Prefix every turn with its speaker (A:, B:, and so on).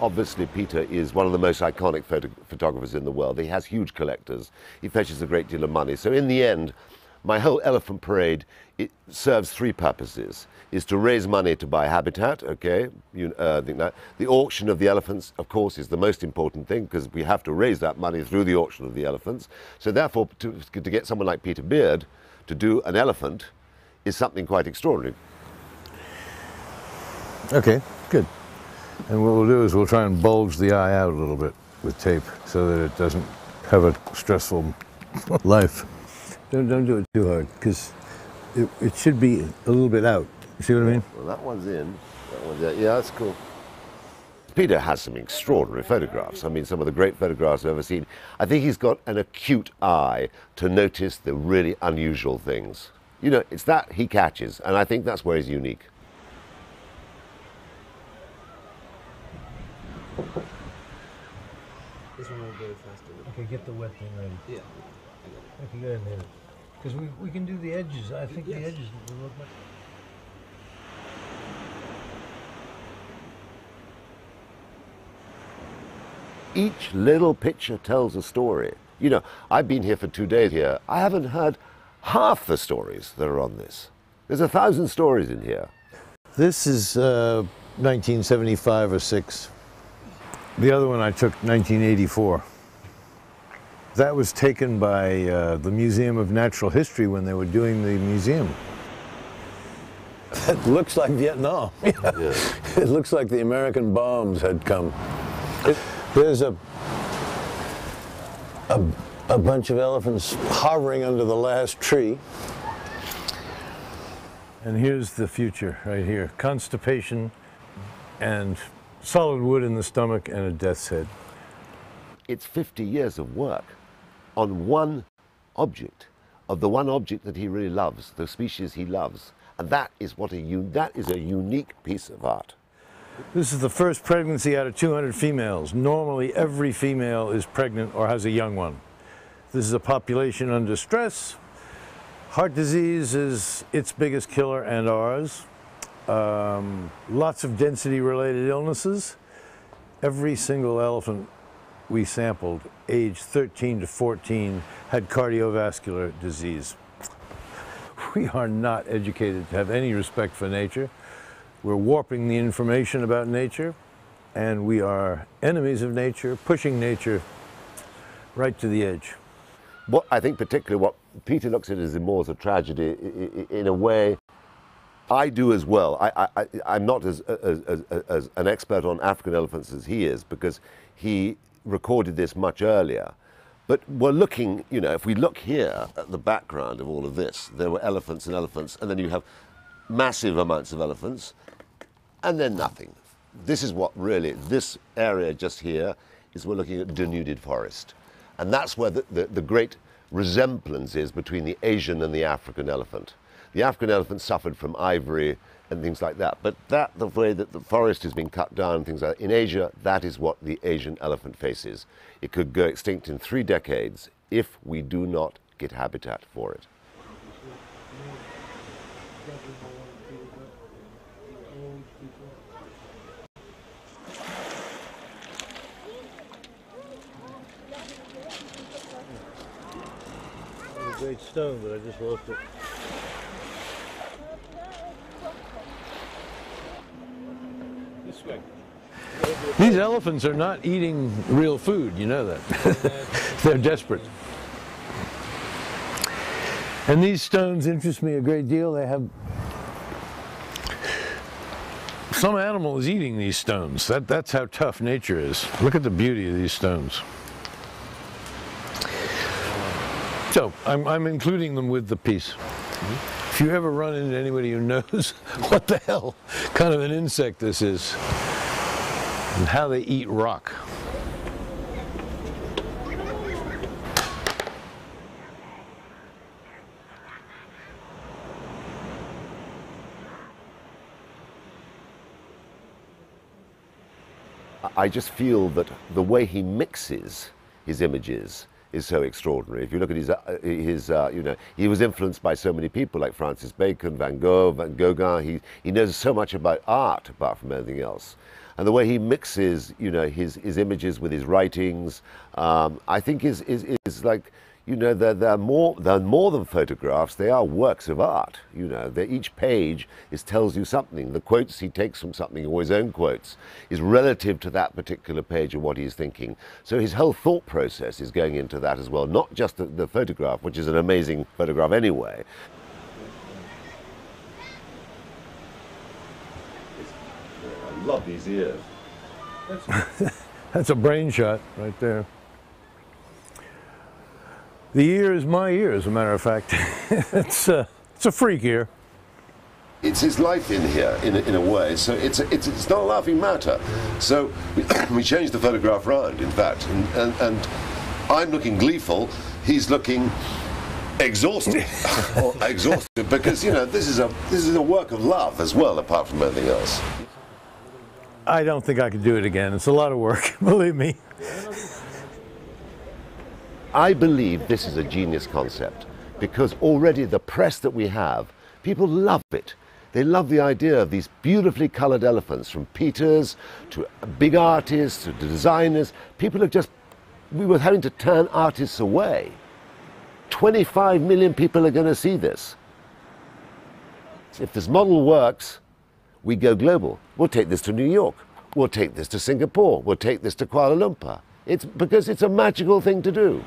A: Obviously, Peter is one of the most iconic photographers in the world. He has huge collectors. He fetches a great deal of money. So in the end, my whole elephant parade, it serves three purposes. Is to raise money to buy habitat, okay? I think that. The auction of the elephants, of course, is the most important thing because we have to raise that money through the auction of the elephants. So therefore, to get someone like Peter Beard to do an elephant is something quite extraordinary.
B: Okay, good. And what we'll do is we'll try and bulge the eye out a little bit with tape so that it doesn't have a stressful life. Don't do it too hard because it should be a little bit out. You see what I mean?
A: Well, that one's in. That one's out. Yeah, that's cool. Peter has some extraordinary photographs. I mean, some of the great photographs I've ever seen. I think he's got an acute eye to notice the really unusual things. You know, it's that he catches, and I think that's where he's unique.
C: This one will go faster.
B: Okay, get the wet thing ready.
C: Yeah.
B: Okay, go ahead and hit it. Because we can do the edges. I think the edges will look much.
A: Each little picture tells a story. You know, I've been here for 2 days here. I haven't heard half the stories that are on this. There's 1,000 stories in here.
B: This is 1975 or 6. The other one I took 1984. That was taken by the Museum of Natural History when they were doing the museum. It looks like Vietnam.
A: Yeah.
B: It looks like the American bombs had come. There's a bunch of elephants hovering under the last tree. And here's the future right here. Constipation and solid wood in the stomach and a death's head.
A: It's 50 years of work on one object, of the one object that he really loves, the species he loves. And that is that is a unique piece of art.
B: This is the first pregnancy out of 200 females. Normally, every female is pregnant or has a young one. This is a population under stress. Heart disease is its biggest killer and ours. Lots of density-related illnesses. Every single elephant we sampled, aged 13 to 14, had cardiovascular disease. We are not educated to have any respect for nature. We're warping the information about nature, and we are enemies of nature, pushing nature right to the edge.
A: What I think particularly what Peter looks at as more as a tragedy, in a way, I do as well. I'm not as an expert on African elephants as he is, because he recorded this much earlier. But we're looking, you know, if we look here at the background of all of this, there were elephants and elephants, and then you have massive amounts of elephants, and then nothing. This is what really, this area just here, is we're looking at denuded forest. And that's where the great resemblance is between the Asian and the African elephant. The African elephant suffered from ivory and things like that, but the way that the forest has been cut down and things like that, in Asia, that is what the Asian elephant faces. It could go extinct in 3 decades if we do not get habitat for it.
B: It's a great stone, but I just lost it.
C: This way.
B: These elephants are not eating real food, you know that. They're desperate. And these stones interest me a great deal. They have... Some animal is eating these stones. That's how tough nature is. Look at the beauty of these stones. So, I'm including them with the piece. If you ever run into anybody who knows what the hell kind of an insect this is, and how they eat rock.
A: I just feel that the way he mixes his images is so extraordinary. If you look at you know, he was influenced by so many people like Francis Bacon, Van Gogh, Van Gauguin. He knows so much about art apart from anything else. And the way he mixes, you know, his images with his writings, I think is like, you know, they're more than photographs. They are works of art. You know, each page tells you something. The quotes he takes from something, or his own quotes, is relative to that particular page and what he's thinking. So his whole thought process is going into that as well, not just the photograph, which is an amazing photograph anyway. I love these ears.
B: That's a brain shot right there. The ear is my ear, as a matter of fact. It's a freak ear.
A: It's his life in here, in a way. So it's not a laughing matter. So we changed the photograph round, in fact, and I'm looking gleeful. He's looking exhausted, or exhausted, because, you know, this is a work of love as well, apart from anything else.
B: I don't think I could do it again. It's a lot of work, believe me.
A: I believe this is a genius concept because already the press that we have, people love it. They love the idea of these beautifully colored elephants, from Peters to big artists to designers. People have we were having to turn artists away. 25 million people are going to see this. If this model works, we go global. We'll take this to New York. We'll take this to Singapore. We'll take this to Kuala Lumpur. It's because it's a magical thing to do.